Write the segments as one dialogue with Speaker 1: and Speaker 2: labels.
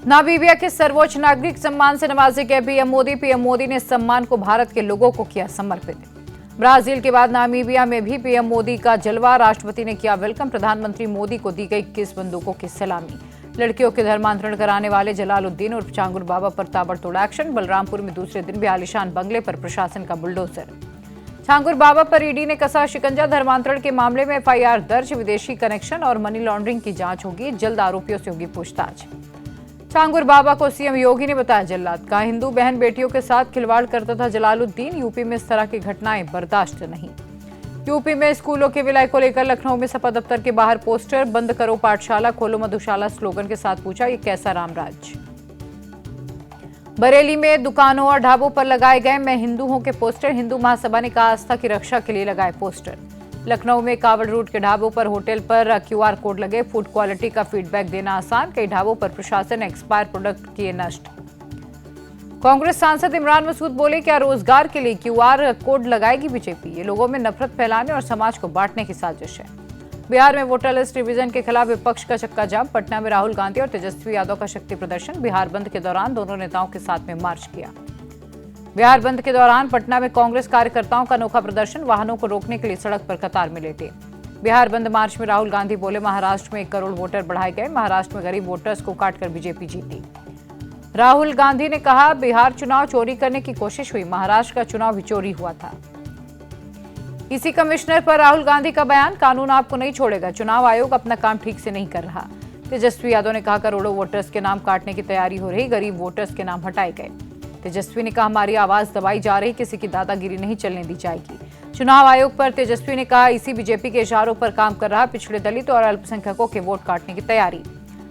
Speaker 1: Namibia के सर्वोच्च नागरिक सम्मान से नवाजे गए पीएम मोदी ने सम्मान को भारत के लोगों को किया समर्पित। ब्राजील के बाद नामीबिया में भी पीएम मोदी का जलवा, राष्ट्रपति ने किया वेलकम। प्रधानमंत्री मोदी को दी गई 21 बंदूकों की सलामी। लड़कियों के धर्मांतरण कराने वाले जलालुद्दीन उर्फ चांगुर बाबा पर ताबड़तोड़ एक्शन। बलरामपुर में दूसरे दिन भी आलीशान बंगले पर प्रशासन का बुलडोजर। चांगुर बाबा पर ईडी ने कसा शिकंजा। धर्मांतरण के मामले में एफआईआर दर्ज। विदेशी कनेक्शन और मनी लॉन्ड्रिंग की जांच होगी। जल्द आरोपियों से होगी पूछताछ। चांगुर बाबा को सीएम योगी ने बताया जल्लाद। कहा हिंदू बहन बेटियों के साथ खिलवाड़ करता था जलालुद्दीन। यूपी में इस तरह की घटनाएं बर्दाश्त नहीं। यूपी में स्कूलों के विलय को लेकर लखनऊ में सपा दफ्तर के बाहर पोस्टर। बंद करो पाठशाला, खोलो मधुशाला स्लोगन के साथ पूछा ये कैसा रामराज। बरेली में दुकानों और ढाबों पर लगाए गए मैं हिंदू हूं के पोस्टर। हिंदू महासभा ने कहा आस्था की रक्षा के लिए लगाए पोस्टर। लखनऊ में कावड़ रूट के ढाबों पर होटल पर क्यूआर कोड लगे। फूड क्वालिटी का फीडबैक देना आसान। कई ढाबों पर प्रशासन ने एक्सपायर प्रोडक्ट किए नष्ट। कांग्रेस सांसद इमरान मसूद बोले क्या रोजगार के लिए क्यूआर कोड लगाएगी बीजेपी। ये लोगों में नफरत फैलाने और समाज को बांटने की साजिश है। बिहार में वोटर लिस्ट रिवीजन के खिलाफ विपक्ष का चक्का जाम। पटना में राहुल गांधी और तेजस्वी यादव का शक्ति प्रदर्शन। बिहार बंद के दौरान दोनों नेताओं के साथ में मार्च किया। बिहार बंद के दौरान पटना में कांग्रेस कार्यकर्ताओं का अनोखा प्रदर्शन। वाहनों को रोकने के लिए सड़क पर कतार में लेटे। बिहार बंद मार्च में राहुल गांधी बोले महाराष्ट्र में 1 करोड़ वोटर बढ़ाए गए। महाराष्ट्र में गरीब वोटर्स को काटकर बीजेपी जीती। राहुल गांधी ने कहा बिहार चुनाव चोरी करने की कोशिश हुई। महाराष्ट्र का चुनाव भी चोरी हुआ था। ईसी कमिश्नर पर राहुल गांधी का बयान। कानून आपको नहीं छोड़ेगा। चुनाव आयोग अपना काम ठीक से नहीं कर रहा। तेजस्वी यादव ने कहा करोड़ों वोटर्स के नाम काटने की तैयारी हो रही। गरीब वोटर्स के नाम हटाए गए। तेजस्वी ने कहा हमारी आवाज दबाई जा रही। किसी की दादागिरी नहीं चलने दी जाएगी। चुनाव आयोग पर तेजस्वी ने कहा इसी बीजेपी के इशारों पर काम कर रहा। पिछड़े दलित और अल्पसंख्यकों के वोट काटने की तैयारी।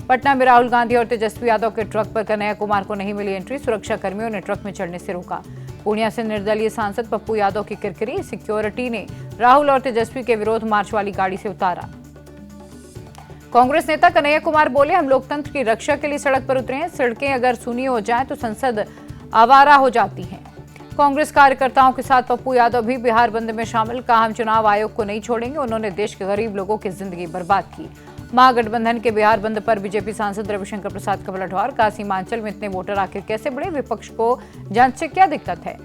Speaker 1: पटना में राहुल गांधी और तेजस्वी यादव के ट्रक पर कन्हैया कुमार को नहीं मिली एंट्री। सुरक्षा कर्मियों ने ट्रक में चढ़ने से रोका। पूर्णिया से निर्दलीय सांसद पप्पू यादव की किरकिरी। सिक्योरिटी ने राहुल और तेजस्वी के विरोध मार्च वाली गाड़ी से उतारा। कांग्रेस नेता कन्हैया कुमार बोले हम लोकतंत्र की रक्षा के लिए सड़क पर उतरे हैं। सड़कें अगर सूनी हो जाएं तो संसद आवारा हो जाती हैं। कांग्रेस कार्यकर्ताओं के साथ पप्पू यादव भी बिहार बंद में शामिल। कहा हम चुनाव आयोग को नहीं छोड़ेंगे। उन्होंने देश के गरीब लोगों की जिंदगी बर्बाद की। महागठबंधन के बिहार बंद पर बीजेपी सांसद रविशंकर प्रसाद का पलटवार। कहा सीमांचल में इतने वोटर आखिर कैसे बढ़े। विपक्ष को जांच से क्या दिक्कत है।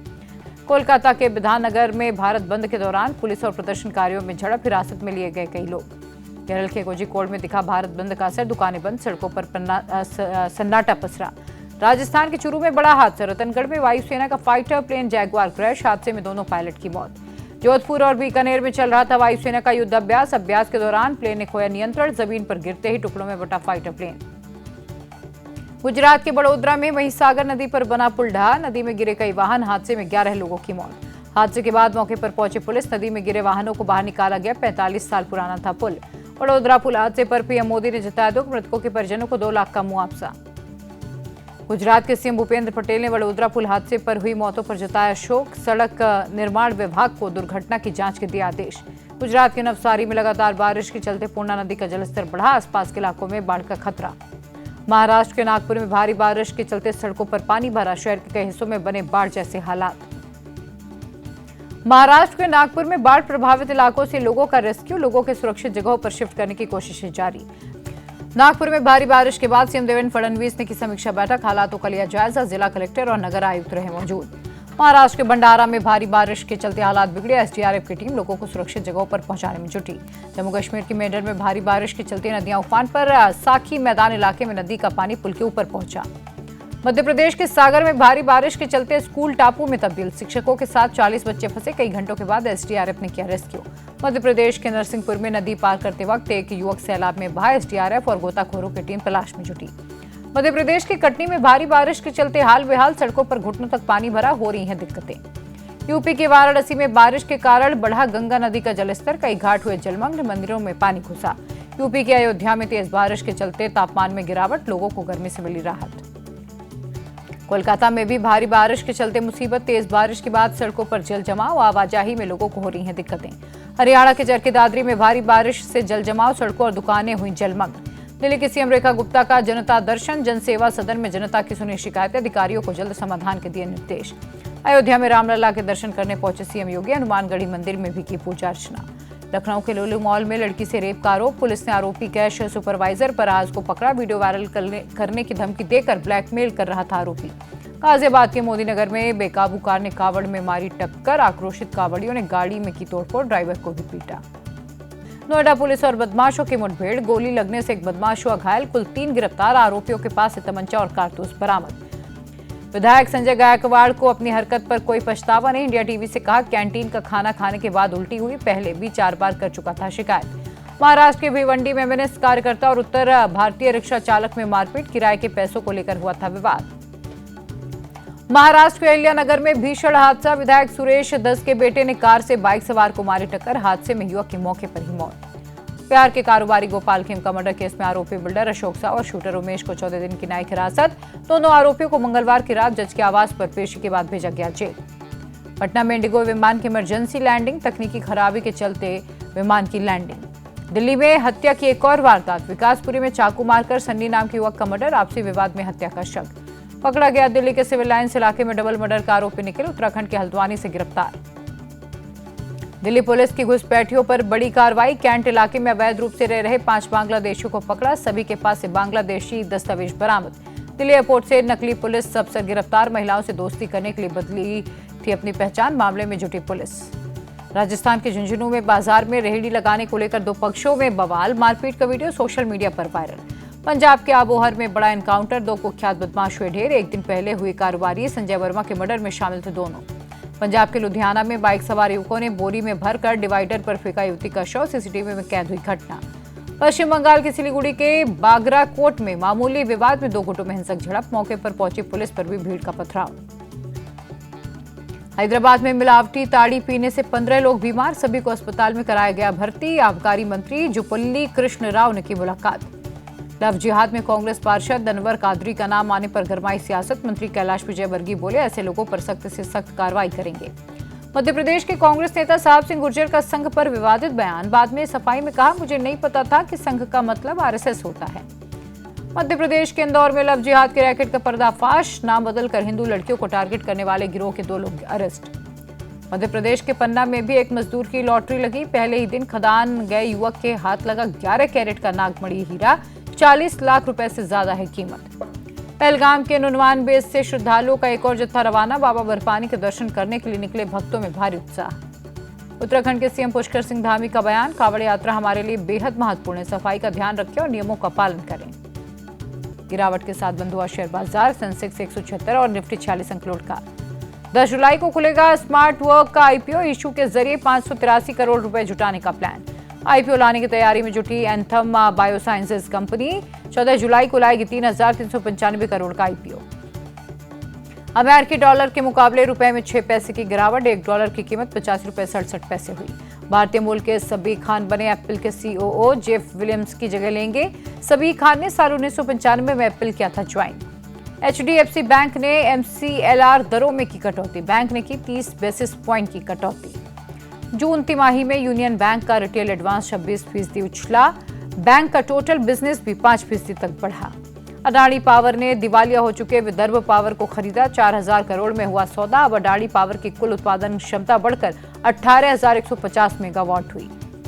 Speaker 1: कोलकाता के विधाननगर में भारत बंद के दौरान पुलिस और प्रदर्शनकारियों में झड़प। हिरासत में लिए गए कई लोग। केरल के कोझिकोड में दिखा भारत बंद का असर। दुकानें बंद, सड़कों पर सन्नाटा पसरा। राजस्थान के चूरू में बड़ा हादसा। रतनगढ़ में वायुसेना का फाइटर प्लेन जैगुआर क्रैश। हादसे में दोनों पायलट की मौत। जोधपुर और बीकानेर में चल रहा था वायुसेना का युद्ध अभ्यास। अभ्यास के दौरान प्लेन ने खोया नियंत्रण। जमीन पर गिरते ही टुकड़ों में बटा फाइटर प्लेन। गुजरात के बड़ोदरा में महिसागर नदी पर बना पुल ढहा। नदी में गिरे कई वाहन। हादसे में 11 लोगों की मौत। हादसे के बाद मौके पर पहुंची पुलिस। नदी में गिरे वाहनों को बाहर निकाला गया। 45 साल पुराना था पुल। बड़ोदरा पुल हादसे पर पीएम मोदी ने जताया दुख। मृतकों के परिजनों को 2 लाख का मुआवजा। गुजरात के सीएम भूपेंद्र पटेल ने बड़ोदरा पुल हादसे पर हुई मौतों पर जताया शोक। सड़क निर्माण विभाग को दुर्घटना की जांच के दिए आदेश। गुजरात के नवसारी में लगातार बारिश के चलते पूर्णा नदी का जलस्तर बढ़ा। आसपास के इलाकों में बाढ़ का खतरा। महाराष्ट्र के नागपुर में भारी बारिश के चलते सड़कों पर पानी भरा। शहर के कई हिस्सों में बने बाढ़ जैसे हालात। महाराष्ट्र के नागपुर में बाढ़ प्रभावित इलाकों से लोगों का रेस्क्यू। लोगों के सुरक्षित जगहों पर शिफ्ट करने की कोशिशें जारी। नागपुर में भारी बारिश के बाद सीएम देवेंद्र फडणवीस ने की समीक्षा बैठक। हालातों का लिया जायजा। जिला कलेक्टर और नगर आयुक्त रहे मौजूद। महाराष्ट्र के भंडारा में भारी बारिश के चलते हालात बिगड़े। एसडीआरएफ की टीम लोगों को सुरक्षित जगहों पर पहुंचाने में जुटी। जम्मू कश्मीर के मेंढर में भारी बारिश के चलते नदियां उफान पर। साखी मैदान इलाके में नदी का पानी पुल के ऊपर पहुंचा। मध्य प्रदेश के सागर में भारी बारिश के चलते स्कूल टापू में तब्दील। शिक्षकों के साथ 40 बच्चे फंसे। कई घंटों के बाद एसडीआरएफ ने किया रेस्क्यू। मध्य प्रदेश के नरसिंहपुर में नदी पार करते वक्त एक युवक सैलाब में बहा। एसडीआरएफ और गोताखोरों की टीम तलाश में जुटी। मध्य प्रदेश के कटनी में भारी बारिश के चलते हाल बेहाल। सड़कों पर घुटनों तक पानी भरा। हो रही हैं दिक्कतें। यूपी के वाराणसी में बारिश के कारण बढ़ा गंगा नदी का जलस्तर। कई घाट हुए जलमग्न। मंदिरों में पानी घुसा। यूपी के अयोध्या में तेज बारिश के चलते तापमान में गिरावट। लोगों को गर्मी से मिली राहत। कोलकाता में भी भारी बारिश के चलते मुसीबत। तेज बारिश के बाद सड़कों पर जल जमाव। आवाजाही में लोगों को हो रही हैं दिक्कतें। हरियाणा के चरखी दादरी में भारी बारिश से जल जमाव। सड़कों और दुकानें हुई जलमग्न। दिल्ली के सीएम रेखा गुप्ता का जनता दर्शन। जनसेवा सदन में जनता की सुनी शिकायतें। अधिकारियों को जल्द समाधान के दिए निर्देश। अयोध्या में रामलला के दर्शन करने पहुंचे सीएम योगी। हनुमानगढ़ी मंदिर में भी की पूजा अर्चना। लखनऊ के लुलु मॉल में लड़की से रेप का आरोप। पुलिस ने आरोपी कैश सुपरवाइजर फराज को पकड़ा। वीडियो वायरल करने की धमकी देकर ब्लैकमेल कर रहा था आरोपी। गाजियाबाद के मोदी नगर में बेकाबू कार ने कावड़ में मारी टक्कर। आक्रोशित कावड़ियों ने गाड़ी में की तोड़फोड़, ड्राइवर को भी पीटा। नोएडा पुलिस और बदमाशों की मुठभेड़, गोली लगने से एक बदमाश हुआ घायल। कुल 3 गिरफ्तार, आरोपियों के पास से तमंचा और कारतूस बरामद। विधायक संजय गायकवाड़ को अपनी हरकत पर कोई पछतावा नहीं। इंडिया टीवी से कहा, कैंटीन का खाना खाने के बाद उल्टी हुई, पहले भी 4 बार कर चुका था शिकायत। महाराष्ट्र के भिवंडी में एमएनएस कार्यकर्ता और उत्तर भारतीय रिक्शा चालक में मारपीट, किराए के पैसों को लेकर हुआ था विवाद। महाराष्ट्र के अहिल्यानगर में भीषण हादसा, विधायक सुरेश दस के बेटे ने कार से बाइक सवार को मारी टक्कर। हादसे में युवक की मौके पर ही मौत। प्यार के कारोबारी गोपाल खेम का मर्डर केस में आरोपी बिल्डर अशोक साव और शूटर उमेश को 14 दिन की न्यायिक हिरासत। दोनों आरोपियों को मंगलवार की रात जज के आवास पर पेशी के बाद भेजा गया जेल। पटना में इंडिगो विमान की इमरजेंसी लैंडिंग, तकनीकी खराबी के चलते विमान की लैंडिंग। दिल्ली में हत्या की एक और वारदात, विकासपुरी में चाकू मारकर सन्नी नाम के युवक का मर्डर, आपसी विवाद में हत्या का शक। पकड़ा गया दिल्ली के सिविल लाइन्स इलाके में डबल मर्डर का आरोपी निखिल, उत्तराखंड के हल्द्वानी से गिरफ्तार। दिल्ली पुलिस की घुसपैठियों पर बड़ी कार्रवाई, कैंट इलाके में अवैध रूप से रह रहे 5 बांग्लादेशियों को पकड़ा, सभी के पास से बांग्लादेशी दस्तावेज बरामद। दिल्ली एयरपोर्ट से नकली पुलिस अफसर गिरफ्तार, महिलाओं से दोस्ती करने के लिए बदली थी अपनी पहचान, मामले में जुटी पुलिस। राजस्थान के झुंझुनू में बाजार में रेहड़ी लगाने को लेकर 2 पक्षों में बवाल, मारपीट का वीडियो सोशल मीडिया पर वायरल। पंजाब के आबोहर में बड़ा एनकाउंटर, 2 कुख्यात बदमाश हुए ढेर। एक दिन पहले हुई कारोबारी, संजय वर्मा के मर्डर में शामिल थे दोनों। पंजाब के लुधियाना में बाइक सवार युवकों ने बोरी में भरकर डिवाइडर पर फेंका युवती का शव, सीसीटीवी में कैद हुई घटना। पश्चिम बंगाल के सिलीगुड़ी के बागराकोट में मामूली विवाद में 2 गुटों में हिंसक झड़प, मौके पर पहुंची पुलिस पर भी भीड़ का पथराव। हैदराबाद में मिलावटी ताड़ी पीने से 15 लोग बीमार, सभी को अस्पताल में कराया गया भर्ती। आबकारी मंत्री जुपल्ली कृष्ण राव ने की मुलाकात। लव जिहाद में कांग्रेस पार्षद अनवर कादरी का नाम आने पर गरमाई सियासत, मंत्री कैलाश विजयवर्गीय बोले, ऐसे लोगों पर सख्त से सख्त कार्रवाई करेंगे। मध्य प्रदेश के कांग्रेस नेता साहब सिंह गुर्जर का संघ पर विवादित बयान, बाद में सफाई में कहा, मुझे नहीं पता था कि संघ का मतलब आरएसएस होता है। मध्य प्रदेश के इंदौर में लव जिहाद के रैकेट का पर्दाफाश, नाम बदलकर हिंदू लड़कियों को टारगेट करने वाले गिरोह के 2 लोग अरेस्ट। मध्य प्रदेश के पन्ना में भी एक मजदूर की लॉटरी लगी, पहले ही दिन खदान गए युवक के हाथ लगा 11 कैरेट का नागमणि हीरा, 40 लाख रुपए से ज्यादा है कीमत। पहलगाम के नुनवान बेस से श्रद्धालुओं का एक और जत्था रवाना, बाबा बर्फानी के दर्शन करने के लिए निकले भक्तों में भारी उत्साह। उत्तराखंड के सीएम पुष्कर सिंह धामी का बयान, कांवड़ यात्रा हमारे लिए बेहद महत्वपूर्ण है, सफाई का ध्यान रखें और नियमों का पालन करें। गिरावट के साथ बंद हुआ शेयर बाजार, सेंसेक्स 176 और निफ्टी 46 अंक लौट का। 10 जुलाई को खुलेगा स्मार्ट वर्क का आईपीओ, इशू के जरिए 583 करोड़ रुपए जुटाने का प्लान। आईपीओ लाने की तैयारी में जुटी एंथम बायोसाइंसेज कंपनी, 14 जुलाई को लाएगी 3,395 करोड़ का आईपीओ। अमेरिकी डॉलर के मुकाबले रुपए में 6 पैसे की गिरावट, $1 की कीमत 50 रुपए 67 पैसे हुई। भारतीय मूल के सबीर खान बने एप्पल के सीओओ, जेफ विलियम्स की जगह लेंगे। सबीर खान ने साल 1995 में एप्पल किया था ज्वाइन। एचडीएफसी बैंक ने एमसीएलआर दरों में की कटौती, बैंक ने की 30 बेसिस पॉइंट की कटौती। जून तिमाही में यूनियन बैंक का रिटेल एडवांस 26% उछला, बैंक का टोटल बिजनेस भी 5% तक बढ़ा। अडानी पावर ने दिवालिया हो चुके विदर्भ पावर को खरीदा, 4,000 करोड़ में हुआ सौदा। अब अडानी पावर की कुल उत्पादन क्षमता बढ़कर 18,150 मेगावाट हुई।